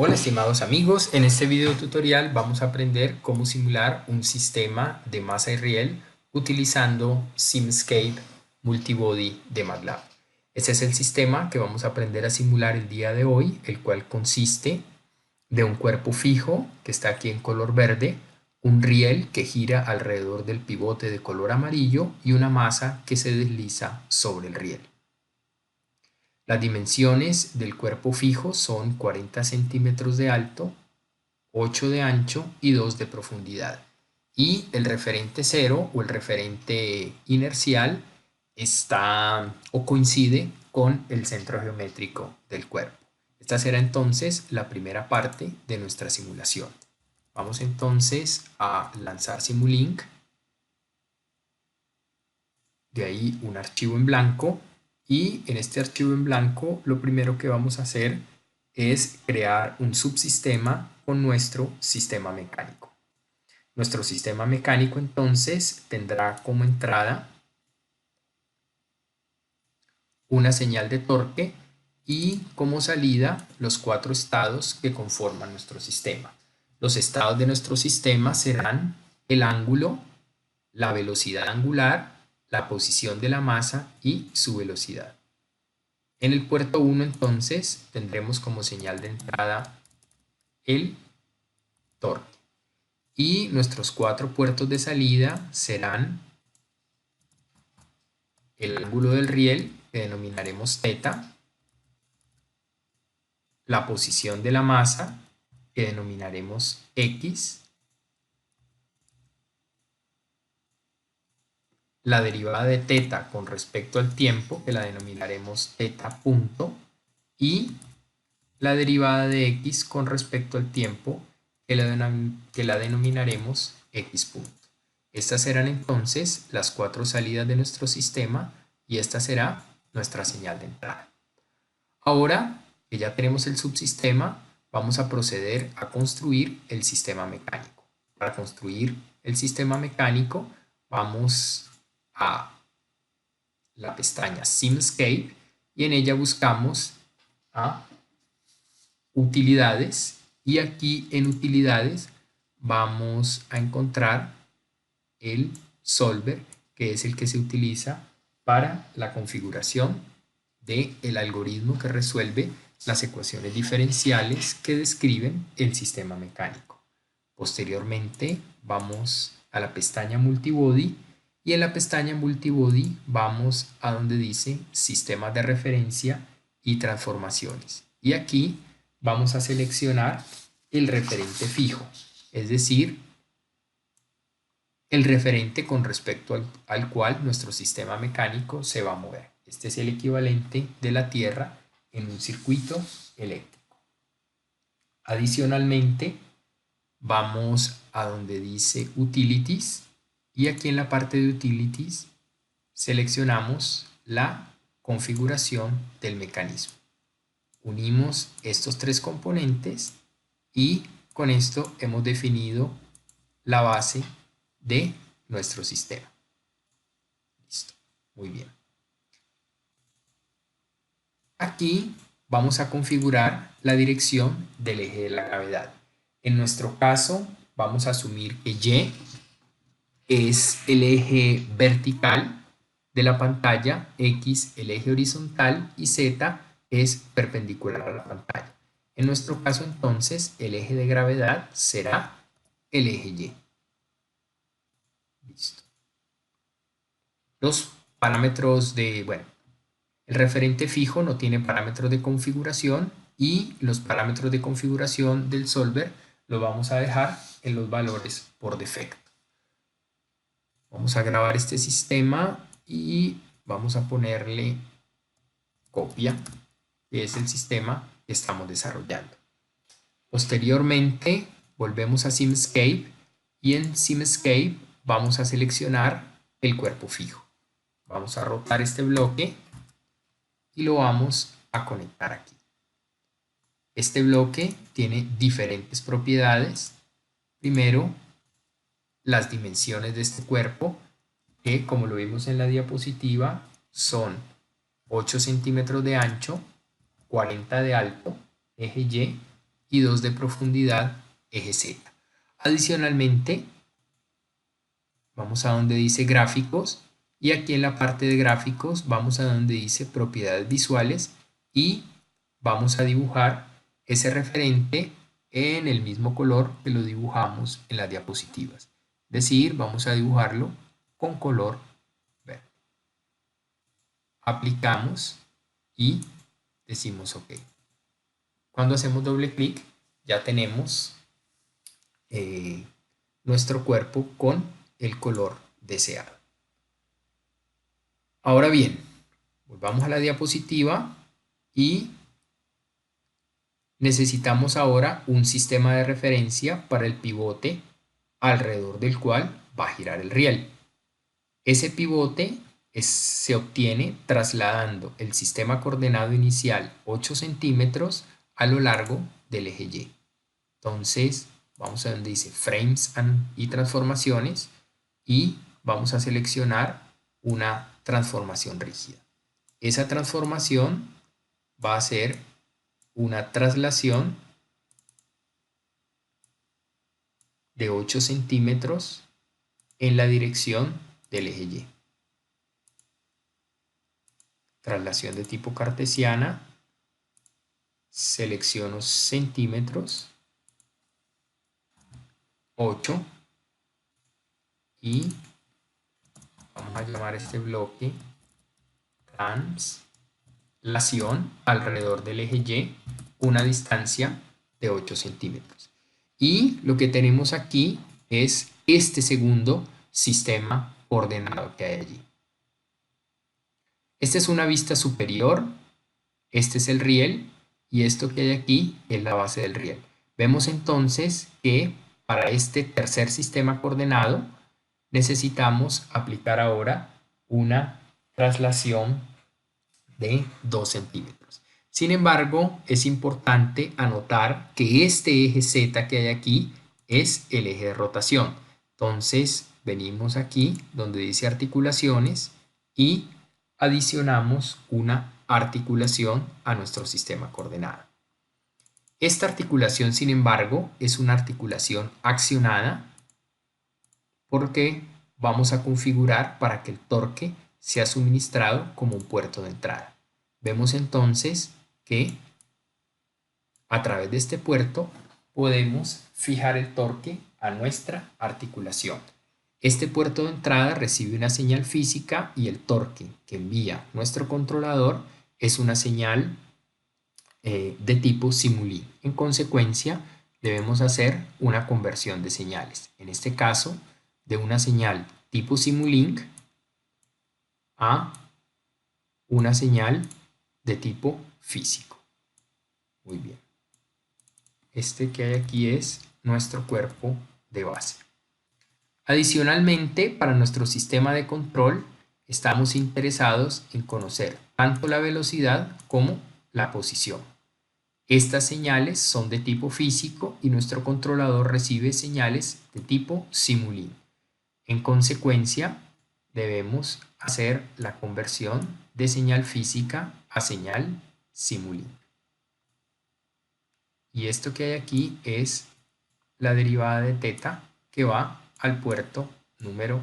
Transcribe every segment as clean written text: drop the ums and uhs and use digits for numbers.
Hola estimados amigos, en este video tutorial vamos a aprender cómo simular un sistema de masa y riel utilizando Simscape Multibody de MATLAB. Este es el sistema que vamos a aprender a simular el día de hoy, el cual consiste de un cuerpo fijo que está aquí en color verde, un riel que gira alrededor del pivote de color amarillo y una masa que se desliza sobre el riel. Las dimensiones del cuerpo fijo son 40 centímetros de alto, 8 de ancho y 2 de profundidad. Y el referente cero o el referente inercial está o coincide con el centro geométrico del cuerpo. Esta será entonces la primera parte de nuestra simulación. Vamos entonces a lanzar Simulink. De ahí un archivo en blanco. Y en este archivo en blanco lo primero que vamos a hacer es crear un subsistema con nuestro sistema mecánico. Nuestro sistema mecánico entonces tendrá como entrada una señal de torque y como salida los 4 estados que conforman nuestro sistema. Los estados de nuestro sistema serán el ángulo, la velocidad angular, la posición de la masa y su velocidad. En el puerto 1 entonces tendremos como señal de entrada el torque. Y nuestros 4 puertos de salida serán el ángulo del riel, que denominaremos θ, la posición de la masa, que denominaremos x, la derivada de θ con respecto al tiempo, que la denominaremos θ punto, y la derivada de x con respecto al tiempo, que la denominaremos x punto. Estas serán entonces las 4 salidas de nuestro sistema y esta será nuestra señal de entrada. Ahora que ya tenemos el subsistema, vamos a proceder a construir el sistema mecánico. Para construir el sistema mecánico vamos a la pestaña Simscape y en ella buscamos a utilidades y aquí en utilidades vamos a encontrar el solver, que es el que se utiliza para la configuración del algoritmo que resuelve las ecuaciones diferenciales que describen el sistema mecánico. Posteriormente vamos a la pestaña Multibody y en la pestaña Multibody vamos a donde dice sistemas de referencia y transformaciones. Y aquí vamos a seleccionar el referente fijo, es decir, el referente con respecto al cual nuestro sistema mecánico se va a mover. Este es el equivalente de la Tierra en un circuito eléctrico. Adicionalmente, vamos a donde dice Utilities y aquí en la parte de Utilities seleccionamos la configuración del mecanismo. Unimos estos 3 componentes y con esto hemos definido la base de nuestro sistema. Listo, muy bien. Aquí vamos a configurar la dirección del eje de la gravedad. En nuestro caso vamos a asumir que Y es el eje vertical de la pantalla, X el eje horizontal y Z es perpendicular a la pantalla. En nuestro caso entonces el eje de gravedad será el eje Y. Listo. Los parámetros bueno, el referente fijo no tiene parámetros de configuración y los parámetros de configuración del solver lo vamos a dejar en los valores por defecto. Vamos a grabar este sistema y vamos a ponerle copia, que es el sistema que estamos desarrollando. Posteriormente volvemos a Simscape y en Simscape vamos a seleccionar el cuerpo fijo. Vamos a rotar este bloque y lo vamos a conectar aquí. Este bloque tiene diferentes propiedades. Primero, las dimensiones de este cuerpo, que como lo vimos en la diapositiva, son 8 centímetros de ancho, 40 de alto, eje Y, y 2 de profundidad, eje Z. Adicionalmente, vamos a donde dice gráficos y aquí en la parte de gráficos vamos a donde dice propiedades visuales y vamos a dibujar ese referente en el mismo color que lo dibujamos en las diapositivas. Es decir, vamos a dibujarlo con color verde. Aplicamos y decimos OK. Cuando hacemos doble clic ya tenemos nuestro cuerpo con el color deseado. Ahora bien, volvamos a la diapositiva y necesitamos ahora un sistema de referencia para el pivote alrededor del cual va a girar el riel. Ese pivote se obtiene trasladando el sistema coordenado inicial 8 centímetros a lo largo del eje Y. Entonces vamos a donde dice frames y transformaciones y vamos a seleccionar una transformación rígida. Esa transformación va a ser una traslación de 8 centímetros en la dirección del eje Y. Traslación de tipo cartesiana, selecciono centímetros, 8 y vamos a llamar este bloque translación alrededor del eje Y, una distancia de 8 centímetros. Y lo que tenemos aquí es este segundo sistema coordenado que hay allí. Esta es una vista superior, este es el riel y esto que hay aquí es la base del riel. Vemos entonces que para este tercer sistema coordenado necesitamos aplicar ahora una traslación de 2 centímetros. Sin embargo, es importante anotar que este eje Z que hay aquí es el eje de rotación. Entonces, venimos aquí donde dice articulaciones y adicionamos una articulación a nuestro sistema coordenado. Esta articulación, sin embargo, es una articulación accionada porque vamos a configurar para que el torque sea suministrado como un puerto de entrada. Vemos entonces que a través de este puerto podemos fijar el torque a nuestra articulación. Este puerto de entrada recibe una señal física y el torque que envía nuestro controlador es una señal de tipo Simulink. En consecuencia, debemos hacer una conversión de señales. En este caso, de una señal tipo Simulink a una señal de tipo físico. Muy bien. Este que hay aquí es nuestro cuerpo de base. Adicionalmente, para nuestro sistema de control, estamos interesados en conocer tanto la velocidad como la posición. Estas señales son de tipo físico y nuestro controlador recibe señales de tipo Simulink. En consecuencia, debemos hacer la conversión de señal física a señal Simulink. Y esto que hay aquí es la derivada de teta que va al puerto número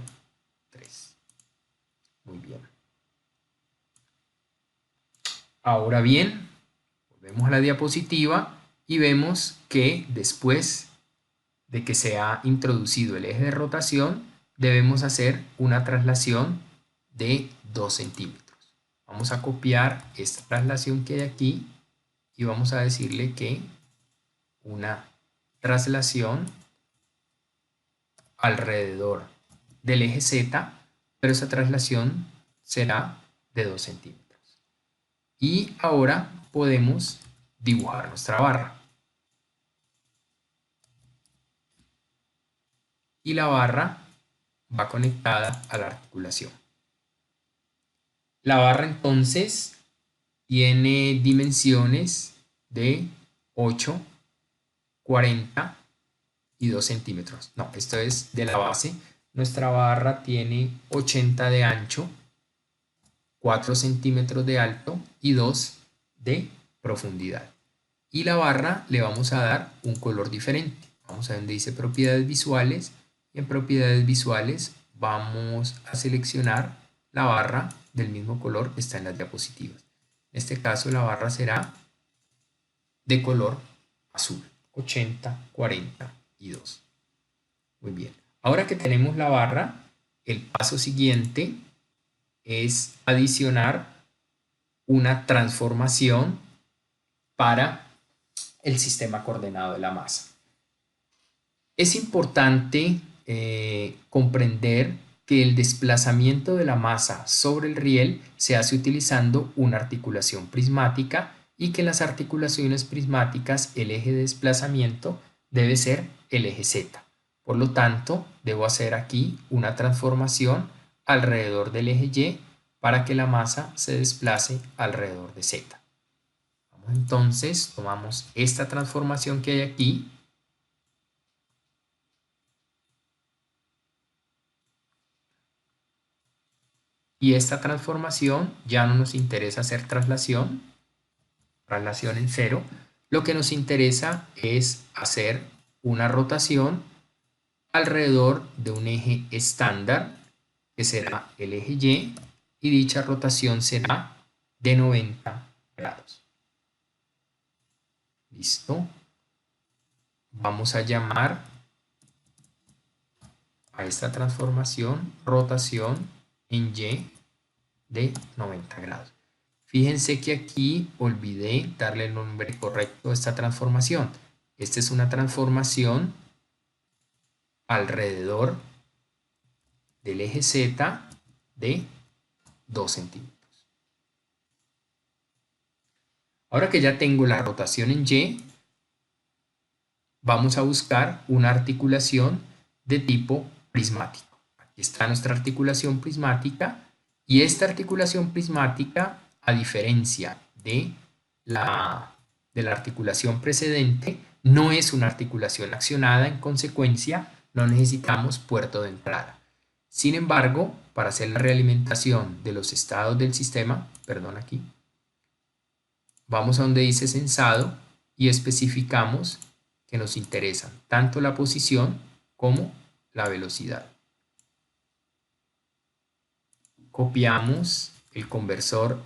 3. Muy bien. Ahora bien, volvemos a la diapositiva y vemos que después de que se ha introducido el eje de rotación, debemos hacer una traslación de 2 centímetros. Vamos a copiar esta traslación que hay aquí y vamos a decirle que una traslación alrededor del eje Z, pero esa traslación será de 2 centímetros. Y ahora podemos dibujar nuestra barra. Y la barra va conectada a la articulación. La barra entonces tiene dimensiones de 8, 40 y 2 centímetros. No, esto es de la base. Nuestra barra tiene 80 de ancho, 4 centímetros de alto y 2 de profundidad. y la barra le vamos a dar un color diferente. Vamos a donde dice propiedades visuales y en propiedades visuales vamos a seleccionar la barra del mismo color que está en las diapositivas. En este caso la barra será de color azul, 80, 40 y 2. Muy bien. Ahora que tenemos la barra, el paso siguiente es adicionar una transformación para el sistema coordenado de la masa. Es importante comprender que el desplazamiento de la masa sobre el riel se hace utilizando una articulación prismática y que en las articulaciones prismáticas el eje de desplazamiento debe ser el eje Z. Por lo tanto, debo hacer aquí una transformación alrededor del eje Y para que la masa se desplace alrededor de Z. Entonces, tomamos esta transformación que hay aquí y esta transformación ya no nos interesa hacer traslación en cero. Lo que nos interesa es hacer una rotación alrededor de un eje estándar que será el eje y dicha rotación será de 90 grados. Listo. Vamos a llamar a esta transformación rotación en Y de 90 grados. Fíjense que aquí olvidé darle el nombre correcto a esta transformación. Esta es una transformación alrededor del eje Z de 2 centímetros. Ahora que ya tengo la rotación en Y, vamos a buscar una articulación de tipo prismático. Aquí está nuestra articulación prismática y esta articulación prismática, a diferencia de la articulación precedente, no es una articulación accionada, en consecuencia no necesitamos puerto de entrada. Sin embargo, para hacer la realimentación de los estados del sistema, aquí, vamos a donde dice sensado y especificamos que nos interesan tanto la posición como la velocidad. Copiamos el conversor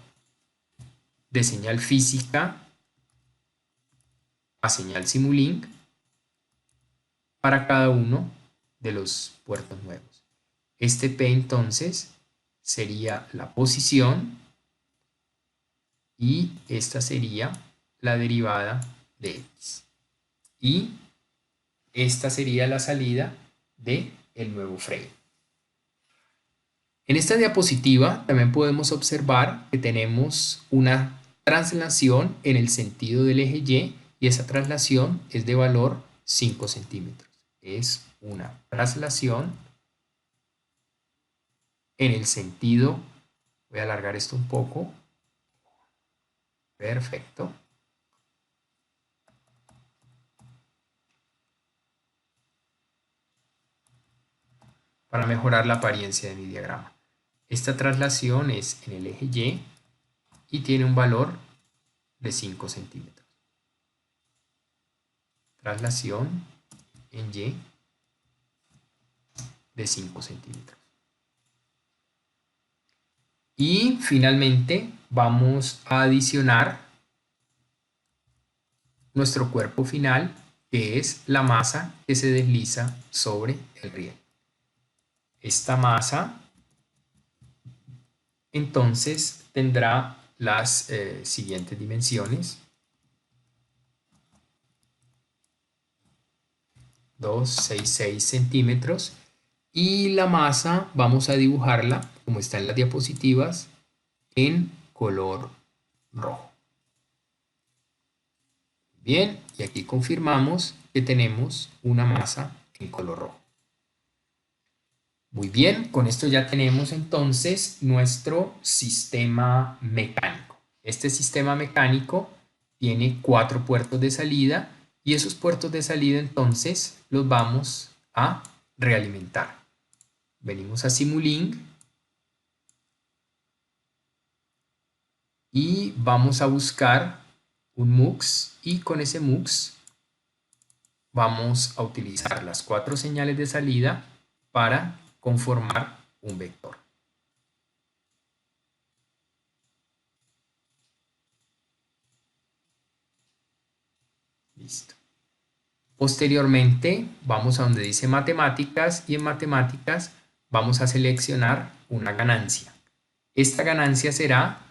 de señal física a señal Simulink para cada uno de los puertos nuevos. Este P entonces sería la posición y esta sería la derivada de X. Y esta sería la salida del nuevo frame. En esta diapositiva también podemos observar que tenemos una traslación en el sentido del eje y esa traslación es de valor 5 centímetros. Es una traslación en el sentido, voy a alargar esto un poco, perfecto. Para mejorar la apariencia de mi diagrama. Esta traslación es en el eje y tiene un valor de 5 centímetros. Traslación en Y de 5 centímetros. Y finalmente vamos a adicionar nuestro cuerpo final, que es la masa que se desliza sobre el riel. Esta masa entonces tendrá las siguientes dimensiones: 266 centímetros, y la masa vamos a dibujarla como está en las diapositivas en color rojo. Bien, y aquí confirmamos que tenemos una masa en color rojo. Muy bien, con esto ya tenemos entonces nuestro sistema mecánico. Este sistema mecánico tiene 4 puertos de salida y esos puertos de salida entonces los vamos a realimentar. Venimos a Simulink y vamos a buscar un MUX y con ese MUX vamos a utilizar las 4 señales de salida para conformar un vector. Listo. Posteriormente vamos a donde dice matemáticas y en matemáticas vamos a seleccionar una ganancia. Esta ganancia será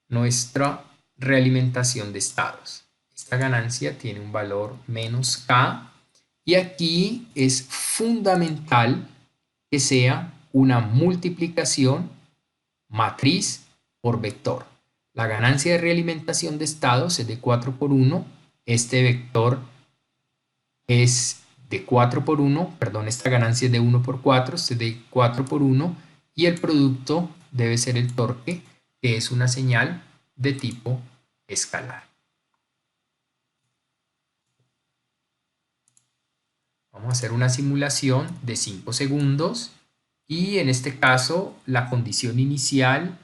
nuestra realimentación de estados. Esta ganancia tiene un valor menos K y aquí es fundamental que sea una multiplicación matriz por vector. La ganancia de realimentación de estados es de 4 por 1. Este vector es de 4 por 1, perdón, esta ganancia es de 1 por 4, este es de 4 por 1 y el producto debe ser el torque, que es una señal de tipo escalar. Vamos a hacer una simulación de 5 segundos y en este caso la condición inicial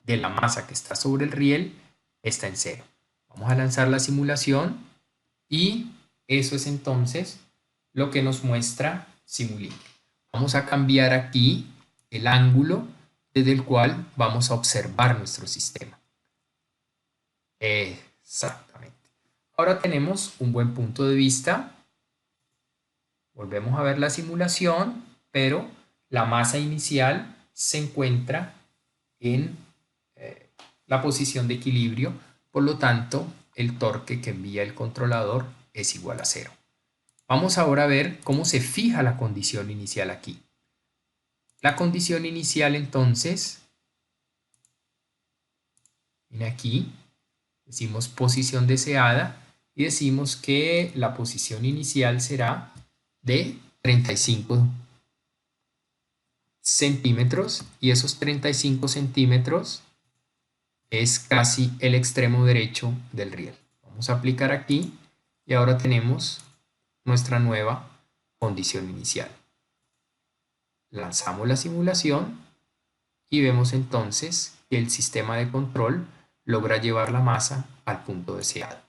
de la masa que está sobre el riel está en 0. Vamos a lanzar la simulación y eso es entonces lo que nos muestra Simulink. Vamos a cambiar aquí el ángulo desde el cual vamos a observar nuestro sistema. Exactamente. Ahora tenemos un buen punto de vista. Volvemos a ver la simulación, pero la masa inicial se encuentra en la posición de equilibrio, por lo tanto el torque que envía el controlador es igual a 0. Vamos ahora a ver cómo se fija la condición inicial aquí. La condición inicial entonces, viene aquí, decimos posición deseada y decimos que la posición inicial será de 35 centímetros y esos 35 centímetros es casi el extremo derecho del riel. Vamos a aplicar aquí y ahora tenemos nuestra nueva condición inicial. Lanzamos la simulación y vemos entonces que el sistema de control logra llevar la masa al punto deseado.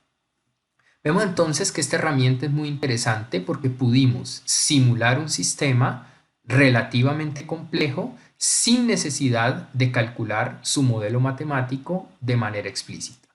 Vemos entonces que esta herramienta es muy interesante porque pudimos simular un sistema relativamente complejo sin necesidad de calcular su modelo matemático de manera explícita.